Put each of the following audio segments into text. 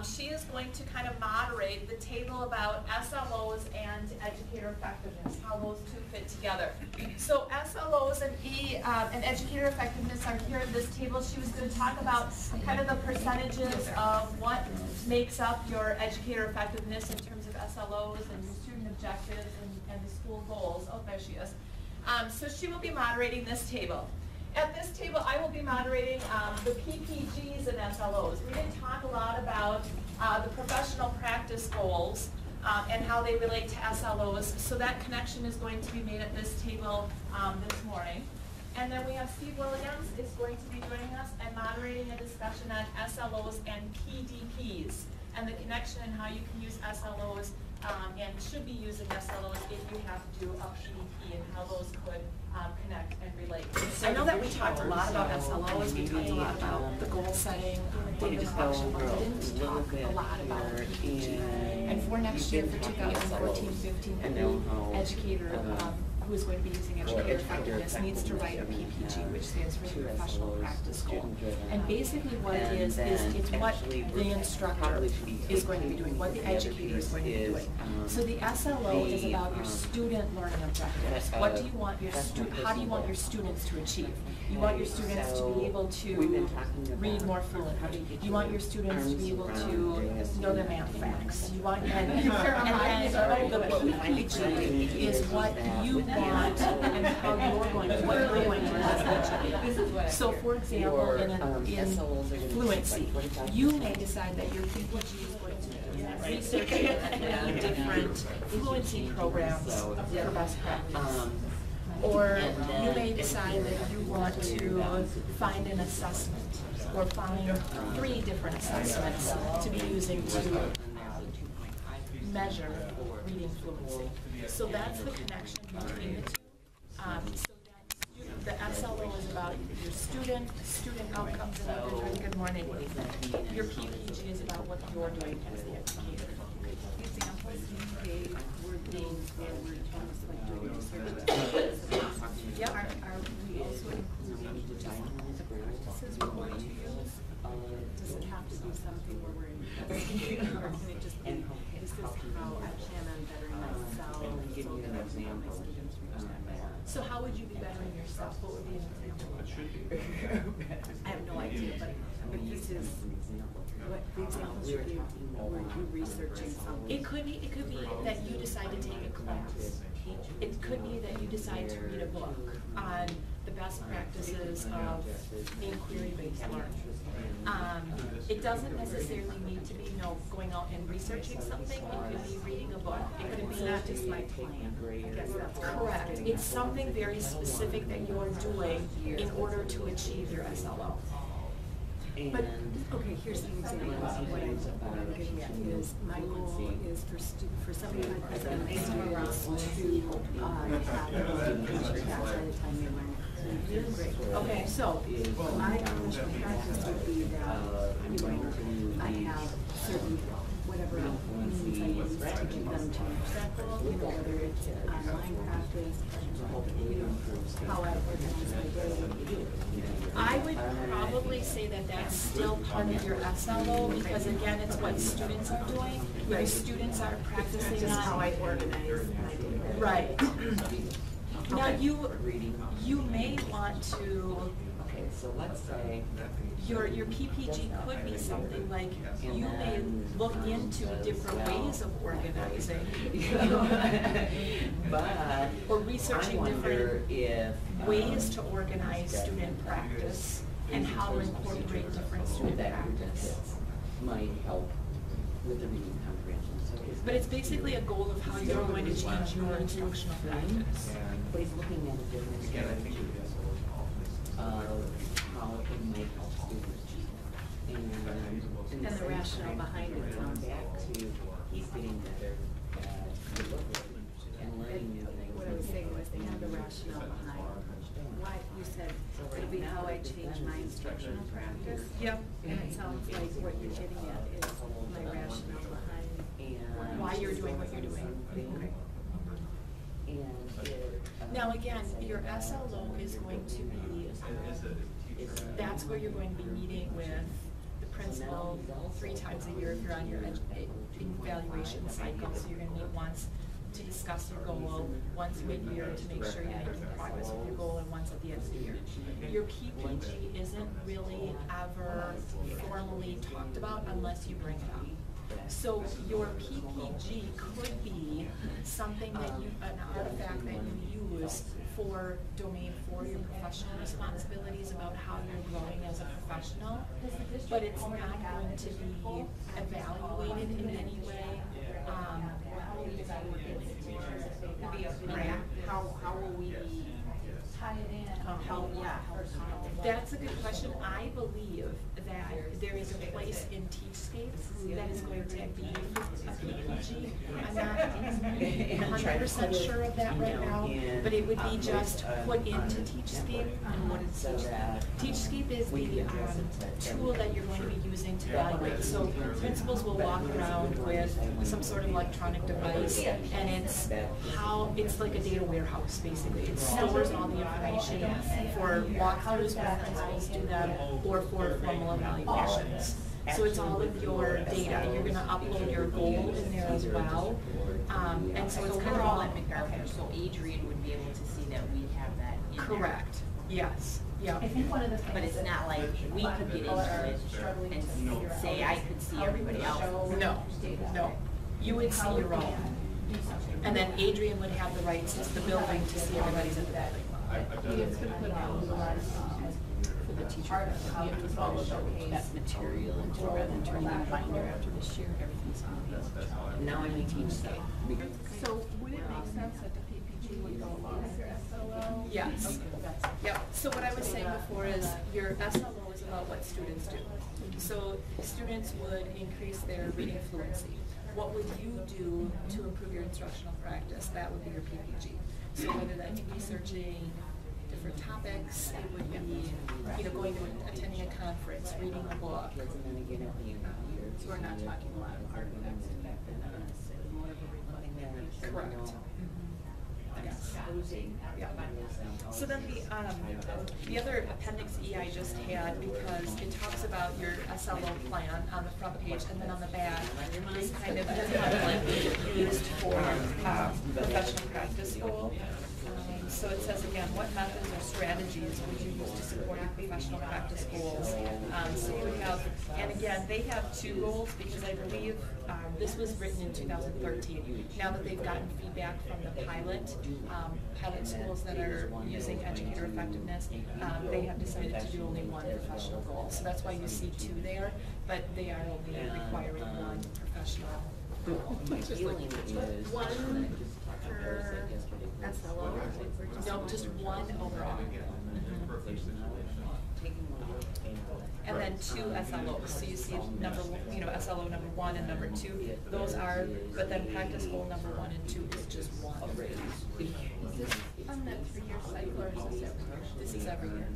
She is going to kind of moderate the table about SLOs and educator effectiveness, how those two fit together. So SLOs and educator effectiveness are here in this table. She was going to talk about kind of the percentages of what makes up your educator effectiveness in terms of SLOs and your student objectives and the school goals. Oh, there she is. So she will be moderating this table. At this table, I will be moderating the PPGs and SLOs. We didn't talk a lot about the professional practice goals and how they relate to SLOs, so that connection is going to be made at this table this morning. And then we have Steve Williams is going to be joining us and moderating a discussion on SLOs and PDPs and the connection and how you can use SLOs and should be using SLOs if you have to do a PDP and how those could connect and relate. I know that we talked a lot about SLOs, we talked a lot about the goal setting, data collection, but we didn't talk a lot about PPG. And for next year, for 2014-15, every educator who is going to be using educator effectiveness needs to write a PPG, which stands for professional practice goal. And basically what it is it's what the instructor is going to be doing, what the educator is going to be doing. So the SLO is about your student learning objectives. What do you want your how do you want your students to achieve? You want your students to be able to read more fluently. You want your students to be able to know their math facts. You want and then the PPG is what you want and how you're going to what you're going to do. So for example, in fluency, you may decide that your PPG is going to be researching different fluency programs for best practice. Or you may decide that you want to find an assessment or find 3 different assessments to be using to measure reading fluency. So that's the connection between the two. So that the SLO is about your student outcomes and other. Good morning. Your PPG is about what you're doing as the educator. Examples you gave were things where we're almost like doing research. Yep. Are we also including just the practices we're going to use? Does it have to be something where we're investigating, or can it just be, this is how I plan on bettering myself, so that I can my students reach that better? So how would you be bettering yourself? What would be an example? I have no idea, but this is what the example should be. Were you researching something? It could be that you decide to take a class. It could be that you decide to read a book on the best practices of inquiry-based learning. It doesn't necessarily need to be going out and researching something. It could be reading a book. It could be not just my plan. I guess that's correct. It's something very specific that you're doing in order to achieve your SLO. But, okay, here's an example of what I'm getting at is my goal is for somebody like President Mason to have a teacher by the time they learn. Great. Okay, so my practice would be that I have certain whatever means I use to get them to acceptable, whether it's online practice, how I organize my day. I would probably say that that's still part of your SLO because again, it's what students are doing. Your students are practicing on how I organize my day. Right. Now you may want to. So let's say your PPG could be something like you may look into different ways of organizing, but or researching different ways to organize student practice and how to incorporate different student practice. Might help with the reading comprehension. But it's basically a goal of how you're going to change your instructional practice. But he's looking at a different strategy of how it might help students. And the rationale behind it. Come back to he's getting better at delivery and learning new things. What I was saying was they have the rationale behind why you said it'll be how I change my instructional practice. Yep. And it sounds like what you're getting at is my rationale behind why you're doing what you're doing. Okay. Now again, your SLO is going to be, that's where you're going to be meeting with the principal 3 times a year if you're on your evaluation cycle. So you're gonna meet once to discuss your goal, once mid-year to make sure you're making progress with your goal, and once at the end of the year. Your PPG isn't really ever formally talked about unless you bring it up. So your PPG could be something that an artifact that you use for for your professional responsibilities about how you're growing as a professional, but it's not going to be evaluated in any way. How will we tie it in? That's a good question. I believe that there is a place in Teachscape that is going to be a PPG. I'm not 100% sure of that right now, but it would be just put into Teachscape. And what is Teachscape is the tool that you're going to be using to evaluate. So principals will walk around with some sort of electronic device, and it's like a data warehouse basically. It stores all the information for walkthroughs when principals do them, or for formal evaluations. So it's all of your data. You're gonna upload your goal in there as well. And so it's kind of all. Okay, so Adrian would be able to see that we have that in there. Correct. Yes. Yeah. I think one of the But it's not like we could get into it and say, I could see everybody else. No. You would see your own. And then Adrian would have the rights to the building to see everybody's at the building. for the teacher, we have to follow that material into rather than turning in a binder after this year, everything's on the. Now I'm in Teachscape. So would it make sense that the PPG would go along with your SLO? Yes. Yep. So what I was saying before is your SLO is about what students do. So students would increase their reading fluency. What would you do to improve your instructional practice? That would be your PPG. So whether that be researching different topics, it would be, going to attending a conference, reading a book. So we're not talking a lot of artifacts back then, more of a reflecting. Correct. Yes. Yeah. So then the other appendix E I just had, because it talks about your SLO plan on the front page, and then on the back is kind of the template used for professional practice goal. So it says again, what methods or strategies would you use to support your professional practice goals? So you would have, and again, they have 2 goals, because I believe this was written in 2013. Now that they've gotten feedback from the pilot schools that are using educator effectiveness, they have decided to do only 1 professional goal. So that's why you see 2 there, but they are only requiring 1 professional goal. My feeling is. One per SLO? No, just 1 overall. And then 2 SLOs. So you see SLO number 1 and number 2. Those are, but then practice goal number 1 and 2 is just 1. Is this on that 3-year cycle, or is this every year? This is every year.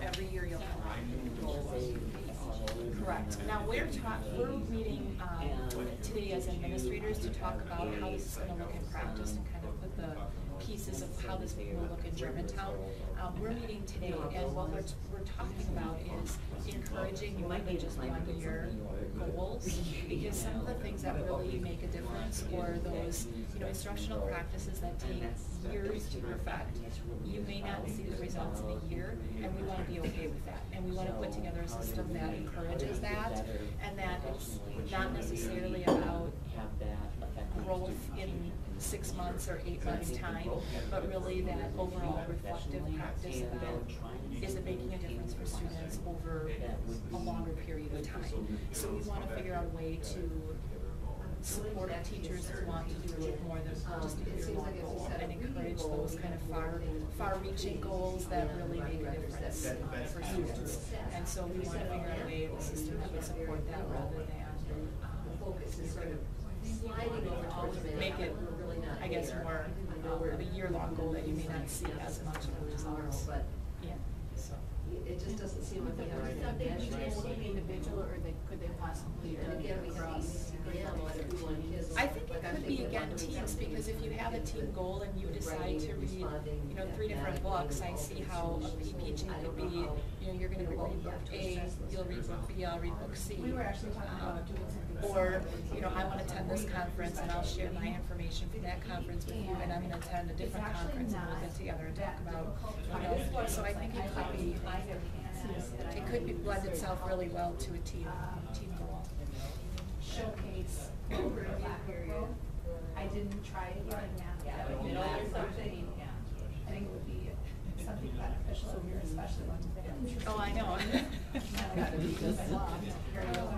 Every year you'll have goals. Correct. Now we're meeting today as administrators to talk about how this is going to look in practice and kind of put the pieces of how this will look in Germantown. We're meeting today, and what we're talking about is encouraging more than just 1-year goals, because some of the things that really make a difference, or those instructional practices that take years to perfect, you may not see the results in a year, and we want to be okay with that. And we want to put together a system that encourages that, and that it's not necessarily about growth in 6 months or 8 months time, but really that overall reflective practice that is making a difference for students over a longer period of time. So we want to figure out a way to support teachers who want to do more than just a year-long goal, and encourage those kind of far-reaching goals that really make a difference for students. And so we want to figure out a way, the system that would support that, rather than make it, I guess, more of a year-long goal that you may not see as much of a results. Yeah. So. it just doesn't seem like they have Something individual, or could they possibly And again, we have across grade level, everyone is. I think it could be again teams, because if you have a team goal and you decide to read, 3 different books, I see how a PPG could be, you're gonna read book A, you'll read book B, I'll read book C. We were actually talking about doing something. Or, I wanna attend this conference and I'll share my information from that conference with you, and I'm gonna attend a different conference and we'll get together and talk about, so I think it could be blend itself really well to a team goal. Showcase over that period. I didn't try it yet in math yet, but there's something, I think it would be something beneficial if you're especially one thing. Oh, I know.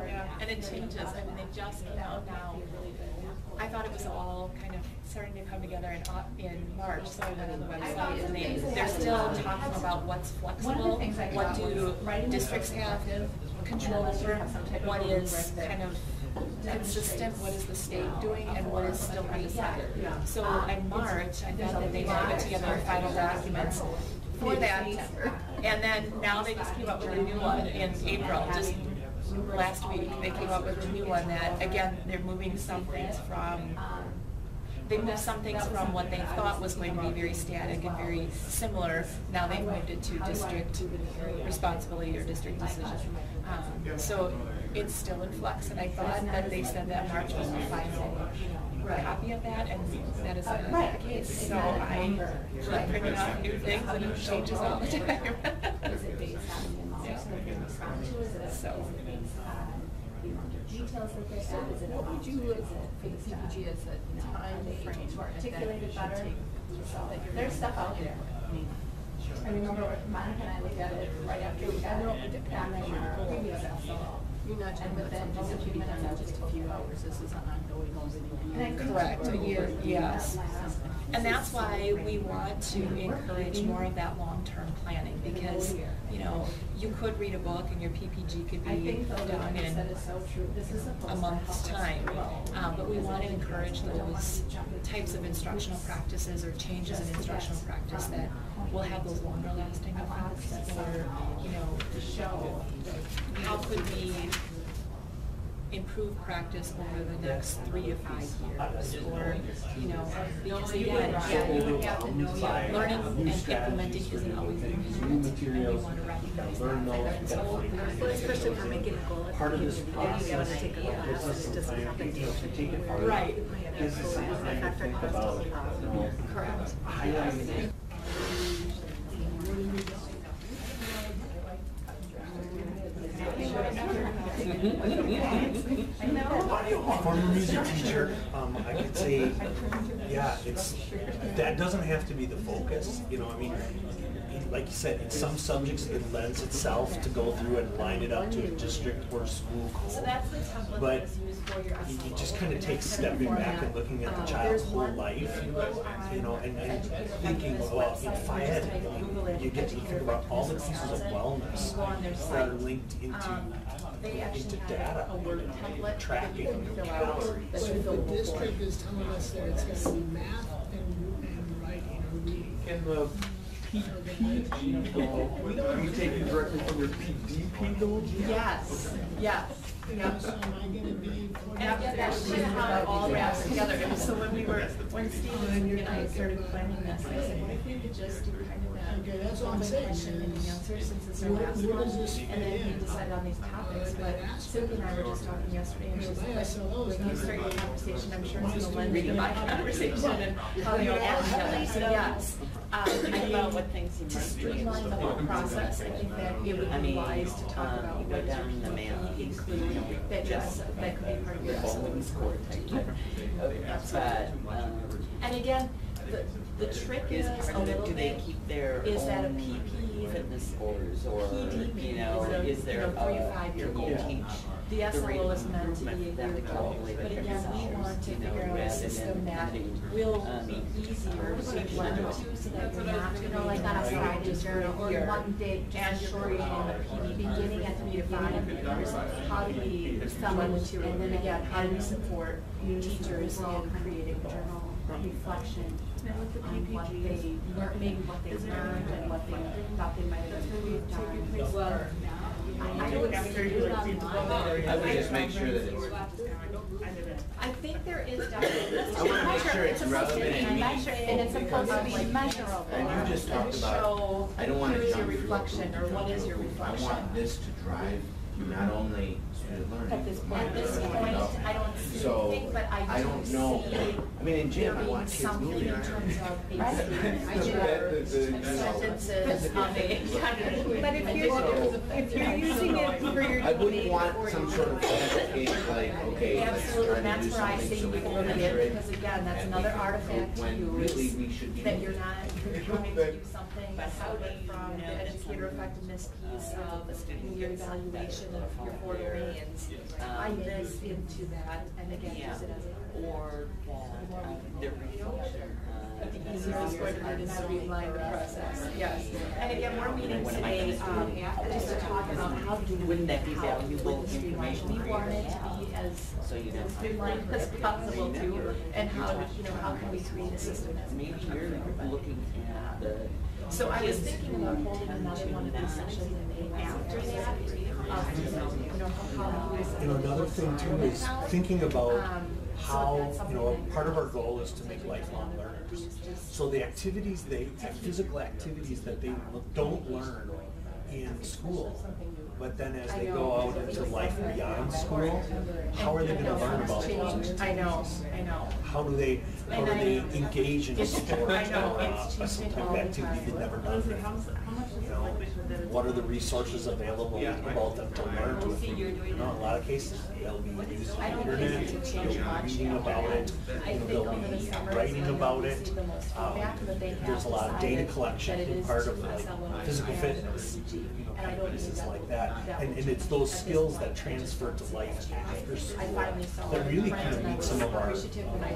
Yeah. And it changes, they just came out now. I thought it was all kind of starting to come together in March, so I went on the website and they're still talking about what's flexible, what do districts have control over, what is kind of consistent, what is the state doing, and what is still undecided. So in March, I thought that they might put together final documents for that, and then now they just came up with a new one in April, just last week. They came up with a new one that, again, they're moving some things from, what they thought was going to be very static and very similar. Now they've moved it to district responsibility or district decision. So it's still in flux, and I thought that they said that March was the final copy of that, and that is not the case. So I'm printing out new things, and it changes all the time. So. Details that they have. What would you look for the CPG as a time frame To articulate it better. There's stuff out there. I remember Monica and I looked at it right after we got it back in our previous SLO. You're not talking about within just a few minutes, not just a few hours, this is an ongoing And Correct, a year, yes. And that's why we want to encourage more of that long-term planning, because, you could read a book and your PPG could be done in a month's time. But we want to encourage those types of instructional practices or changes in instructional practice that will have those longer lasting effects, or, how could we improve practice over the next 3 to 5 years, or, because again, learning and implementing isn't always linear, and we want to recognize that. So, especially for making a goal. Part of this process take a look gives us the time to take it further. Right. Gives us the time to think about, Correct. highlighting. Former music teacher, I could say, yeah, that doesn't have to be the focus, like you said, in some subjects it lends itself to go through and line it up to a district or school goal. So that's the template But that's used for your SLO. you just kind of take stepping back and looking at the child's whole life, and thinking about, if I had, you get to think about all the pieces of wellness that are linked into data, tracking calories. So the district is telling us that it's gonna be math and writing or reading. And the PPG goal, are you taking directly from your PDP goal? Yes, yes. Yep. So am I gonna be? And again, that's kind of how it all wraps together. And so when Steve and I started planning this, I said, what if we could just do kind of that Okay, that's what I'm saying. question and answer, since it's our Where last does one, this and then fit we in? decided on these topics. But Cynthia and I were just talking yesterday, and she's like, when you start your conversation, I'm sure it's gonna lend to my conversation and how you ask each other. So yes, I think about what things you to might do. streamline the whole process, I think that it would be wise to talk about go what down the mail. include that could be part of your SLO score type. But, And again, the trick is a little do they bit, keep their is that a own PP fitness scores, or, PDP is there a, 3 to 5 year can goal. you teach The rate SLO of is meant to be a improvement for them year to goal, calculate but it again, we themselves, want to you know, figure out a rather system than that having, will be easier to blend to, so that you're not, like on a Friday journal or one day, and you're reading the PD beginning at 3 to 5 years. How do we sum it to, and then again, how do we support teachers in creating journal reflection on what they learned, maybe what they learned and what they thought they might have improved on. Well, I would say do it online. I would just make sure that it's. I think there is definitely. I wanna make sure it's relevant and meaningful. And it's supposed to be measurable. And you just talked about, Show, I don't wanna here is your jump through. reflection, or what is your reflection? I want this to drive not only student learning. At this point, I don't see So, anything, but I don't do know, see I mean, in there gym, I being want kids something moving. in terms of Right. basic sentences of a. But if you're using it for your I wouldn't debate want or some your- sort of certificate like, okay, let's Absolutely, try to that's do where I something say so you we can can look at measure it, it. because again, that's and another we can artifact to when really use, we should be that doing you're it. not trying to do something separate from the educator effectiveness piece of your evaluation of your 4 domains. Tie this into that, and again, use it as a. Or that, the reflection. The easiest way to do it is to streamline the process, yes. And again, we're meeting today, just to talk about how do we. Wouldn't that be how valuable would streamline. information? We want it to be as So you don't. streamlined as possible too, and how, how can we create a system that's. Maybe you're looking at the. So I was thinking about holding another one of these sessions in May after that, how. You know, another thing too is thinking about how, you know, part of our goal is to make lifelong learners. So the activities physical activities that they don't learn in school, but then as they go out into life beyond school, how are they gonna learn about those? I know. How do they engage in a sport, I know, it's some changing type all of the activity time. they've never done before? You know, what are the resources available about them to learn to? You know, in a lot of cases, they'll be using the internet, they'll be reading about it, you know, they'll be writing about it. There's a lot of data collection in part of like physical fitness, you know, kind of pieces like that. And it's those skills that transfer to life after school that really kind of meet some of our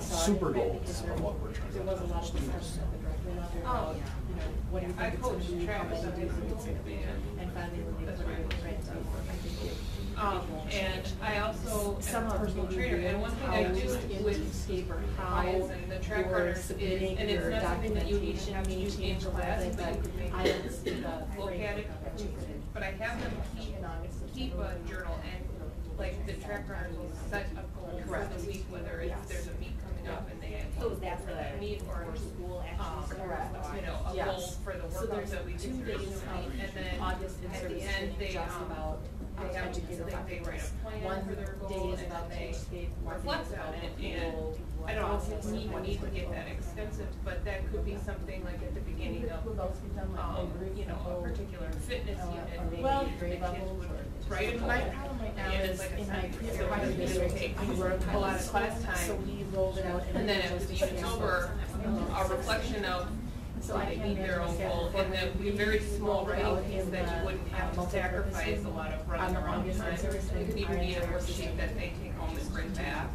super goals of what we're trying to There was a lot of accomplish. discussion at the director level about, you know, what do you think it's gonna be, how many days it's gonna be, and finally when they put it in print, I think it. And I also Some am a personal trainer, and one thing I do with Scape or how clients and the track you're runners is, submitting and it's your not something that you need to documentation have to may do in change a class, little bit, but you could maybe I don't see the look at it, but I have them keep a journal, and like the track runners will set a goal for the week, whether it's, there's a meet coming up and they have So that's for that meet, or school you know, a Yes. goal for the So workout there's that we do 2 for days each of meet, and then August in at the service end, they, just about they have, educator they write effectiveness. a plan One for their day goal, is and about then they Scape, one day reflect is about on it, the and goal I don't know if process, we need to get that extensive, but that could be something like at the beginning of, you know, a particular fitness unit, maybe well, the grade kids levels would or. write a My goal. problem right now And is it's like a in my sentence, pre-private so we district, take we work a lot of class time. So we rolled it out. And then if the unit's over, a reflection of, So I they can't meet their own understand goal, and then we very small writing piece that you wouldn't have to sacrifice a lot of running around time. You could even need a worksheet that they take home and bring back.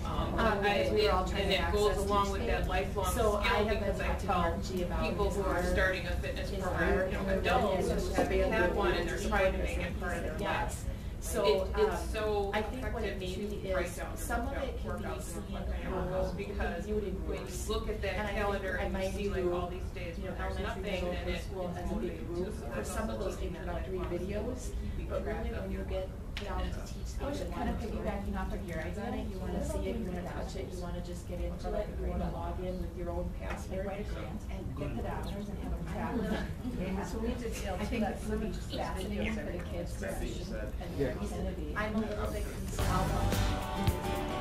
And it goes along with that lifelong So I skill, have been because I talking to tell Archie about people who are his starting a fitness his program, you know, adults who haven't had one and they're trying to make it part of their life. Yes. So, It's so I think what it effective maybe to write is, down the some of it can workouts be and seen reflect on your workouts, because viewed in when you groups. look at that And I think calendar I and you might see like do, all these days you know, where there's elementary, nothing, middle, then it school it's as a big motivating too. group So for that's some of also those keeping that introductory lifelong videos. But really, when you get down to teach I was things just kind of piggybacking off of your idea. you wanna see it, you wanna touch it, you wanna just get into it, you wanna log in with your own password. Write a grant and get the dollars and have them track. So we did feel I think that it would be some fascinating for the kids to see and their identity. I'm a little bit concerned.